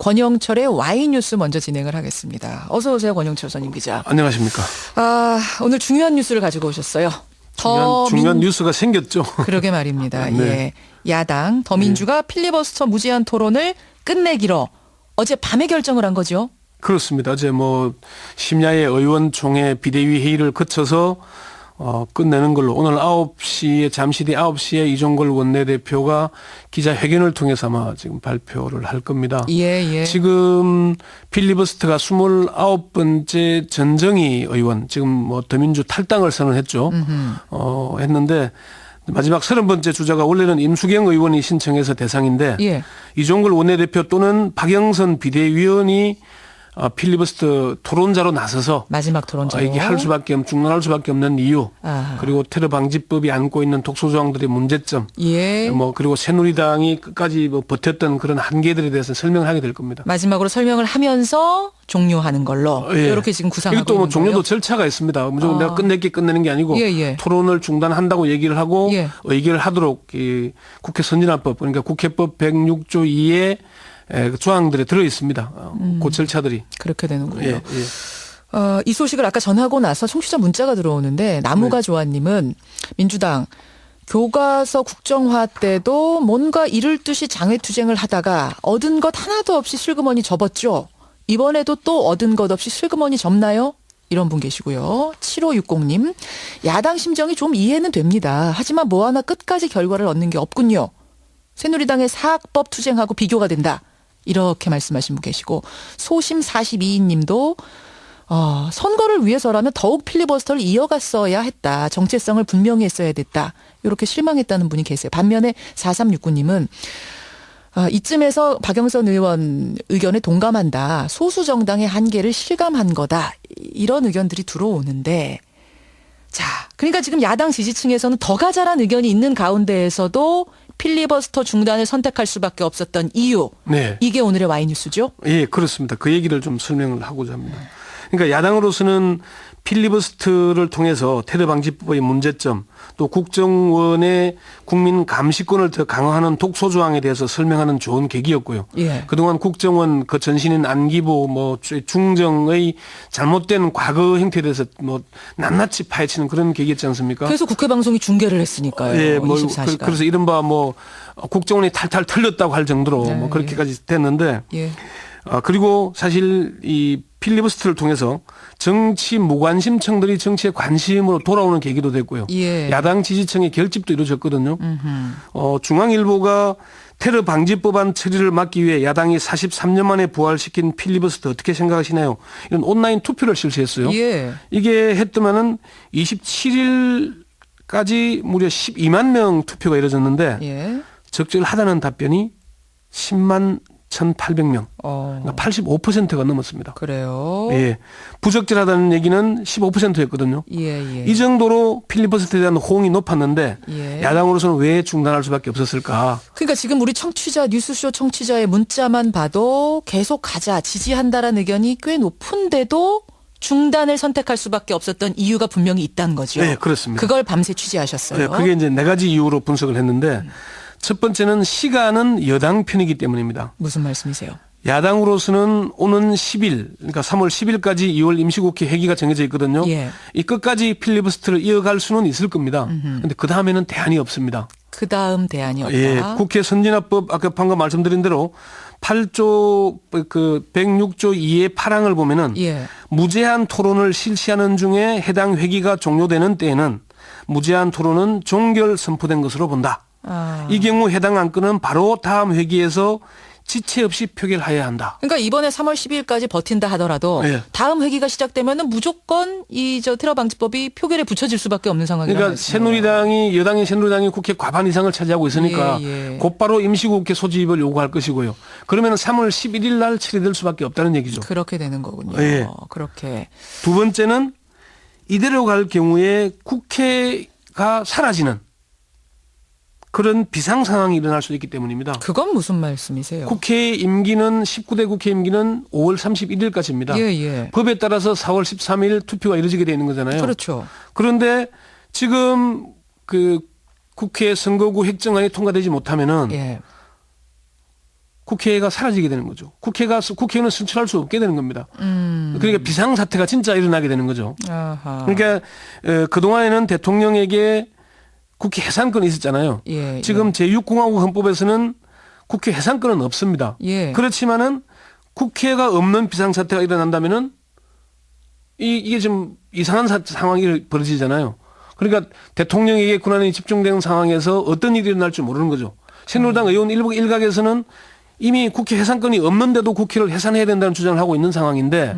권영철의 와이뉴스 먼저 진행을 하겠습니다. 어서 오세요, 권영철 선임 기자. 안녕하십니까. 오늘 중요한 뉴스를 가지고 오셨어요. 중요한 뉴스가 생겼죠. 그러게 말입니다. 네. 예, 야당 더민주가 필리버스터 무제한 토론을 끝내기로 어제 밤에 결정을 한 거죠. 그렇습니다. 어제 심야에 의원총회 비대위 회의를 거쳐서 끝내는 걸로 오늘 9시에 잠시 뒤 9시에 이종걸 원내대표가 기자회견을 통해서 아마 지금 발표를 할 겁니다. 예. 지금 필리버스터가 29번째 전정희 의원 지금 더민주 탈당을 선언했죠. 했는데 마지막 30번째 주자가 원래는 임수경 의원이 신청해서 대상인데 예. 이종걸 원내대표 또는 박영선 비대위원이 필리버스터 토론자로 나서서 마지막 토론자로 이게 중단할 수밖에 없는 이유, 그리고 테러 방지법이 안고 있는 독소 조항들의 문제점, 예. 그리고 새누리당이 끝까지 버텼던 그런 한계들에 대해서 설명을 하게 될 겁니다. 마지막으로 설명을 하면서 종료하는 걸로 예. 이렇게 지금 구상하고 이것도 있는 종료도 거예요. 절차가 있습니다. 무조건 내가 끝내는 게 아니고 예. 토론을 중단한다고 얘기를 하고 예. 의결을 하도록 이 국회 선진화법 그러니까 국회법 106조 2의 조항들에 들어 있습니다. 그 절차들이. 그렇게 되는군요. 예. 이 소식을 아까 전하고 나서 청취자 문자가 들어오는데 나무가 조아님은 민주당 교과서 국정화 때도 뭔가 이를 듯이 장외투쟁을 하다가 얻은 것 하나도 없이 슬그머니 접었죠. 이번에도 또 얻은 것 없이 슬그머니 접나요? 이런 분 계시고요. 7560님 야당 심정이 좀 이해는 됩니다. 하지만 뭐 하나 끝까지 결과를 얻는 게 없군요. 새누리당의 사학법 투쟁하고 비교가 된다. 이렇게 말씀하신 분 계시고 소심 42님도 선거를 위해서라면 더욱 필리버스터를 이어갔어야 했다. 정체성을 분명히 했어야 됐다. 이렇게 실망했다는 분이 계세요. 반면에 4369님은 이쯤에서 박영선 의원 의견에 동감한다. 소수 정당의 한계를 실감한 거다. 이런 의견들이 들어오는데 자, 그러니까 지금 야당 지지층에서는 더 가자란 의견이 있는 가운데에서도 필리버스터 중단을 선택할 수밖에 없었던 이유. 네. 이게 오늘의 와이뉴스죠? 예, 그렇습니다. 그 얘기를 좀 설명을 하고자 합니다. 그러니까 야당으로서는 필리버스터를 통해서 테러 방지법의 문제점 또 국정원의 국민 감시권을 더 강화하는 독소 조항에 대해서 설명하는 좋은 계기였고요. 예. 그동안 국정원 그 전신인 안기부 중정의 잘못된 과거 행태에 대해서 낱낱이 파헤치는 그런 계기였지 않습니까? 그래서 국회 방송이 중계를 했으니까요. 예, 24시간. 그래서 이른바 국정원이 탈탈 털렸다고 할 정도로 네, 그렇게까지 됐는데 예. 그리고 사실 이 필리버스터를 통해서 정치 무관심층들이 정치에 관심으로 돌아오는 계기도 됐고요. 예. 야당 지지층의 결집도 이루어졌거든요. 중앙일보가 테러 방지법안 처리를 막기 위해 야당이 43년 만에 부활시킨 필리버스터 어떻게 생각하시나요? 이런 온라인 투표를 실시했어요. 예. 이게 했더만은 27일까지 무려 12만 명 투표가 이루어졌는데 예. 적절하다는 답변이 10만 1,800명. 그러니까 85%가 넘었습니다. 그래요. 예. 부적절하다는 얘기는 15%였거든요. 예. 이 정도로 필리버스터에 대한 호응이 높았는데 예. 야당으로서는 왜 중단할 수밖에 없었을까? 그러니까 지금 우리 뉴스쇼 청취자의 문자만 봐도 계속 가자, 지지한다라는 의견이 꽤 높은데도 중단을 선택할 수밖에 없었던 이유가 분명히 있다는 거죠. 네, 그렇습니다. 그걸 밤새 취재하셨어요. 네, 그게 이제 4가지 이유로 분석을 했는데 첫 번째는 시간은 여당 편이기 때문입니다. 무슨 말씀이세요? 야당으로서는 오는 10일, 그러니까 3월 10일까지 2월 임시국회 회기가 정해져 있거든요. 예. 이 끝까지 필리버스터를 이어갈 수는 있을 겁니다. 그런데 그 다음에는 대안이 없습니다. 그 다음 대안이 없다. 예, 국회 선진화법 아까 방금 말씀드린 대로 8조 106조 2의 8항을 보면은 예. 무제한 토론을 실시하는 중에 해당 회기가 종료되는 때에는 무제한 토론은 종결 선포된 것으로 본다. 이 경우 해당 안건은 바로 다음 회기에서 지체 없이 표결해야 한다. 그러니까 이번에 3월 12일까지 버틴다 하더라도 예. 다음 회기가 시작되면은 무조건 테러 방지법이 표결에 붙여질 수밖에 없는 상황이라는 그러니까 말씀이에요. 여당인 새누리당이 국회 과반 이상을 차지하고 있으니까 예. 곧바로 임시국회 소집을 요구할 것이고요. 그러면 3월 11일 날 처리될 수밖에 없다는 얘기죠. 그렇게 되는 거군요. 예. 그렇게. 두 번째는 이대로 갈 경우에 국회가 사라지는 그런 비상 상황이 일어날 수 있기 때문입니다. 그건 무슨 말씀이세요? 국회 임기는 19대 국회 임기는 5월 31일까지입니다. 예. 법에 따라서 4월 13일 투표가 이루어지게 되는 거잖아요. 그렇죠. 그런데 지금 국회 선거구 획정안이 통과되지 못하면은 예. 국회가 사라지게 되는 거죠. 국회의원은 선출할 수 없게 되는 겁니다. 그러니까 비상사태가 진짜 일어나게 되는 거죠. 아하. 그러니까 그동안에는 대통령에게 국회 해산권이 있었잖아요. 예, 지금 제6공화국 헌법에서는 국회 해산권은 없습니다. 예. 그렇지만은 국회가 없는 비상사태가 일어난다면은 이게 좀 이상한 상황이 벌어지잖아요. 그러니까 대통령에게 권한이 집중된 상황에서 어떤 일이 일어날지 모르는 거죠. 새누리당 의원 일각에서는 이미 국회 해산권이 없는데도 국회를 해산해야 된다는 주장을 하고 있는 상황인데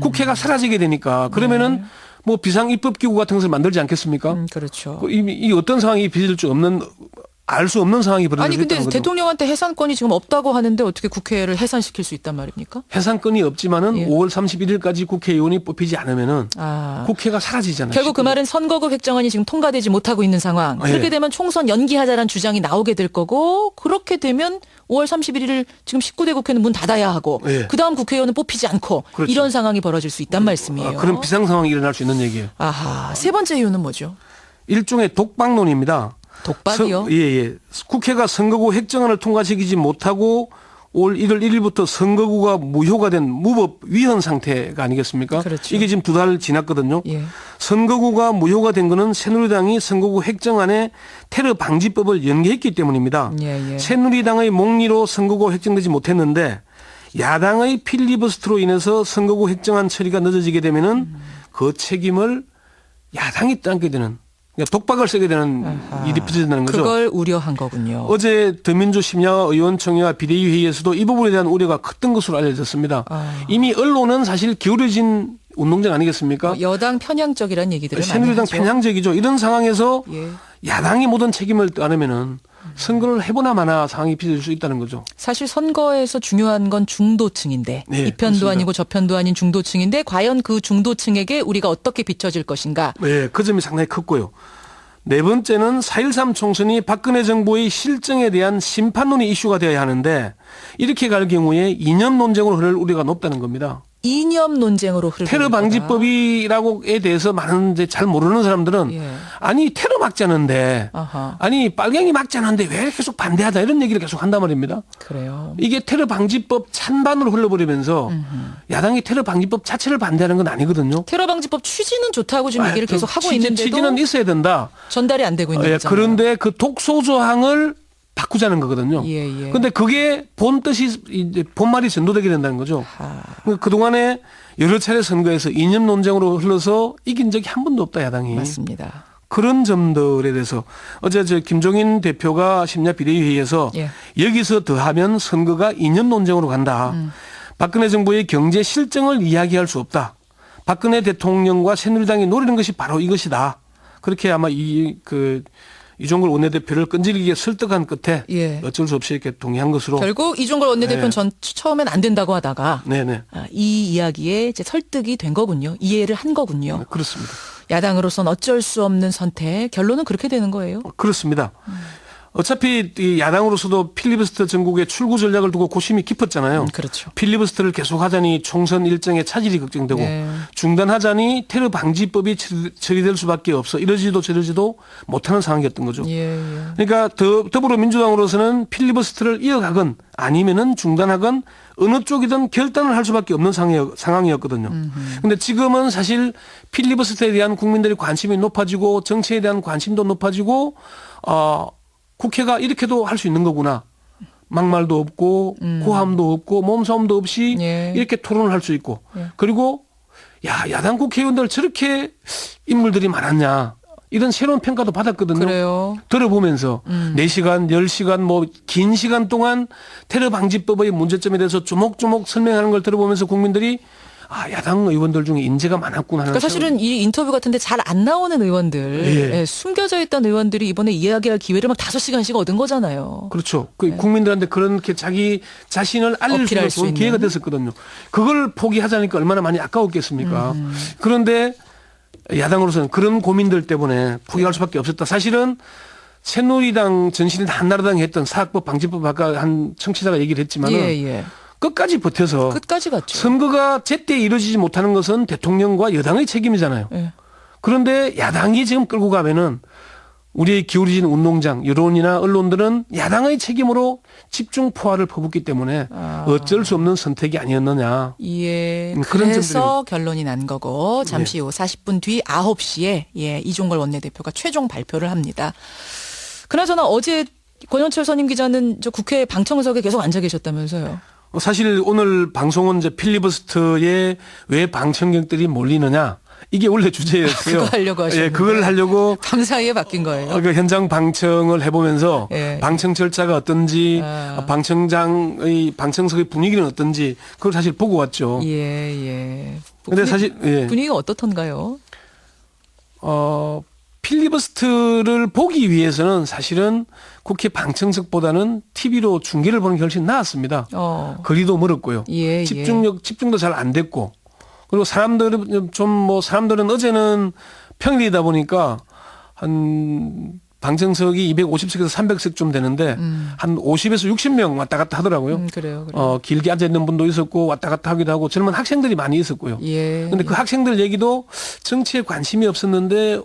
국회가 사라지게 되니까 그러면은 뭐 비상입법기구 같은 것을 만들지 않겠습니까? 그렇죠. 이미 이 어떤 상황이 빚을 수 없는 알 수 없는 상황이 벌어질 아니 수 근데 있다는 거죠. 대통령한테 해산권이 지금 없다고 하는데 어떻게 국회를 해산시킬 수 있단 말입니까? 해산권이 없지만은 예. 5월 31일까지 국회의원이 뽑히지 않으면은 아. 국회가 사라지잖아요. 결국 그 말은 선거구 획정안이 지금 통과되지 못하고 있는 상황. 그렇게 예. 되면 총선 연기하자라는 주장이 나오게 될 거고 그렇게 되면 5월 31일 지금 19대 국회는 문 닫아야 하고 예. 그다음 국회의원은 뽑히지 않고 그렇죠. 이런 상황이 벌어질 수 있단 말씀이에요. 그런 비상 상황이 일어날 수 있는 얘기예요. 아하. 세 번째 이유는 뭐죠? 일종의 독박론입니다. 독박이요? 예. 국회가 선거구 획정안을 통과시키지 못하고 올 1월 1일부터 선거구가 무효가 된 무법 위헌 상태가 아니겠습니까? 그렇죠. 이게 지금 2달 지났거든요. 예. 선거구가 무효가 된 거는 새누리당이 선거구 획정안에 테러 방지법을 연계했기 때문입니다. 예. 새누리당의 몽리로 선거구가 획정되지 못했는데 야당의 필리버스터로 인해서 선거구 획정안 처리가 늦어지게 되면은 그 책임을 야당이 떠안게 되는 그러니까 독박을 쓰게 되는 아하. 일이 빚어진다는 거죠. 그걸 우려한 거군요. 어제 더민주 심야와 의원총회와 비대위 회의에서도 이 부분에 대한 우려가 컸던 것으로 알려졌습니다. 이미 언론은 사실 기울어진 운동장 아니겠습니까? 여당 편향적이라는 얘기들을 많이 새누리당 하죠. 편향적이죠. 이런 상황에서 예. 야당이 모든 책임을 떠안으면은 선거를 해보나 마나 상황이 빚어질 수 있다는 거죠. 사실 선거에서 중요한 건 중도층인데 네, 이 편도 그렇습니다. 아니고 저 편도 아닌 중도층인데 과연 그 중도층에게 우리가 어떻게 비춰질 것인가. 네, 그 점이 상당히 컸고요. 네 번째는 4.13 총선이 박근혜 정부의 실정에 대한 심판론이 이슈가 되어야 하는데 이렇게 갈 경우에 이념 논쟁으로 흐를 우려가 높다는 겁니다. 이념 논쟁으로 흐르고 테러 방지법이라고에 대해서 많은 이제 잘 모르는 사람들은 예. 아니 테러 막지 않은데 아하. 아니 빨갱이 막지 않은데 왜 계속 반대하다 이런 얘기를 계속 한단 말입니다. 그래요. 이게 테러 방지법 찬반으로 흘러버리면서 야당이 테러 방지법 자체를 반대하는 건 아니거든요. 테러 방지법 취지는 좋다고 지금 얘기를 계속 하고 있는데도 취지는 있어야 된다. 전달이 안 되고 있는 예, 거잖아요. 그런데 그 독소조항을 바꾸자는 거거든요. 예. 근데 그게 본 뜻이 이제 본말이 전도되게 된다는 거죠. 그러니까 그동안에 여러 차례 선거에서 이념 논쟁으로 흘러서 이긴 적이 한 번도 없다 야당이. 맞습니다. 그런 점들에 대해서 어제 김종인 대표가 심야 비대위회의에서 예. 여기서 더하면 선거가 이념 논쟁으로 간다. 박근혜 정부의 경제 실정을 이야기할 수 없다. 박근혜 대통령과 새누리당이 노리는 것이 바로 이것이다. 그렇게 아마 이종걸 원내대표를 끈질기게 설득한 끝에 예. 어쩔 수 없이 이렇게 동의한 것으로. 결국 이종걸 원내대표는 네. 처음엔 안 된다고 하다가 네네. 이 이야기에 이제 설득이 된 거군요. 이해를 한 거군요. 그렇습니다. 야당으로선 어쩔 수 없는 선택. 결론은 그렇게 되는 거예요. 그렇습니다. 어차피 이 야당으로서도 필리버스터 전국의 출구 전략을 두고 고심이 깊었잖아요. 그렇죠. 필리버스터를 계속하자니 총선 일정에 차질이 걱정되고 네. 중단하자니 테러 방지법이 처리될 수밖에 없어 이러지도 저러지도 못하는 상황이었던 거죠. 예. 그러니까 더불어민주당으로서는 필리버스터를 이어가건 아니면은 중단하건 어느 쪽이든 결단을 할 수밖에 없는 상황이었거든요. 그런데 지금은 사실 필리버스터에 대한 국민들의 관심이 높아지고 정치에 대한 관심도 높아지고 국회가 이렇게도 할 수 있는 거구나. 막말도 없고 고함도 없고 몸싸움도 없이 예. 이렇게 토론을 할 수 있고 그리고 야당 국회의원들 저렇게 인물들이 많았냐. 이런 새로운 평가도 받았거든요. 그래요. 들어보면서 4시간, 10시간 뭐 긴 시간 동안 테러 방지법의 문제점에 대해서 조목조목 설명하는 걸 들어보면서 국민들이 야당 의원들 중에 인재가 많았구나. 그러니까 사실은 이 인터뷰 같은데 잘 안 나오는 의원들, 예. 예, 숨겨져 있던 의원들이 이번에 이야기할 기회를 막 5시간씩 얻은 거잖아요. 그렇죠. 국민들한테 그렇게 자기 자신을 알릴 수 있는 어필할 수 좋은 있는. 기회가 됐었거든요. 그걸 포기하자니까 얼마나 많이 아까웠겠습니까. 그런데 야당으로서는 그런 고민들 때문에 포기할 수밖에 없었다. 사실은 새누리당 전신인 한나라당이 했던 사학법 방지법 아까 한 청취자가 얘기를 했지만은 예. 끝까지 버텨서 끝까지 갔죠. 선거가 제때 이루어지지 못하는 것은 대통령과 여당의 책임이잖아요. 예. 그런데 야당이 지금 끌고 가면은 우리의 기울어진 운동장, 여론이나 언론들은 야당의 책임으로 집중 포화를 퍼붓기 때문에 어쩔 수 없는 선택이 아니었느냐. 예. 그런 그래서 결론이 난 거고 잠시 후 40분 뒤 9시에 예, 이종걸 원내대표가 최종 발표를 합니다. 그나저나 어제 권영철 선임 기자는 저 국회 방청석에 계속 앉아 계셨다면서요. 사실 오늘 방송은 이제 필리버스터에 왜 방청객들이 몰리느냐. 이게 원래 주제였어요. 그거 하려고 하셨는데. 예, 그걸 하려고 밤사이에 바뀐 거예요. 그 현장 방청을 해보면서 예. 방청 절차가 어떤지, 방청석의 분위기는 어떤지 그걸 사실 보고 왔죠. 예, 예. 근데 사실 예. 분위기가 어떻던가요? 필리버스터를 보기 위해서는 사실은 국회 방청석보다는 TV로 중계를 보는 게 훨씬 나았습니다. 거리도 멀었고요. 예, 집중도 잘 안 됐고. 그리고 사람들은 어제는 평일이다 보니까 한 방청석이 250석에서 300석 좀 되는데 한 50에서 60명 왔다 갔다 하더라고요. 그래요. 길게 앉아 있는 분도 있었고 왔다 갔다 하기도 하고 젊은 학생들이 많이 있었고요. 예. 근데 그 학생들 얘기도 정치에 관심이 없었는데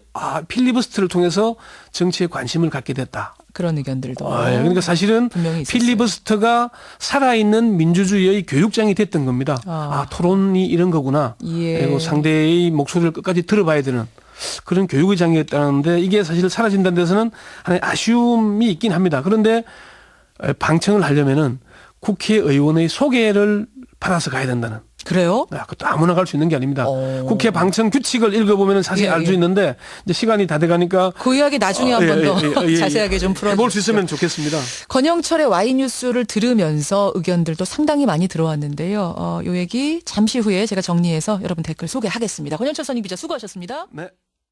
필리버스터를 통해서 정치에 관심을 갖게 됐다. 그런 의견들도. 그러니까 사실은 분명히 있었어요. 필리버스터가 살아있는 민주주의의 교육장이 됐던 겁니다. 토론이 이런 거구나. 예. 그리고 상대의 목소리를 끝까지 들어봐야 되는 그런 교육의 장이었다는데 이게 사실 사라진다는 데서는 하나의 아쉬움이 있긴 합니다. 그런데 방청을 하려면은 국회의원의 소개를 받아서 가야 된다는. 그래요? 그것도 아무나 갈 수 있는 게 아닙니다. 국회 방청 규칙을 읽어보면 자세히 예, 알 수 있는데 이제 시간이 다 돼가니까 그 이야기 나중에 한 번 더 자세하게 좀 풀어주시죠. 해볼 수 있으면 좋겠습니다. 권영철의 와이뉴스를 들으면서 의견들도 상당히 많이 들어왔는데요. 요 얘기 잠시 후에 제가 정리해서 여러분 댓글 소개하겠습니다. 권영철 선임 기자 수고하셨습니다. 네.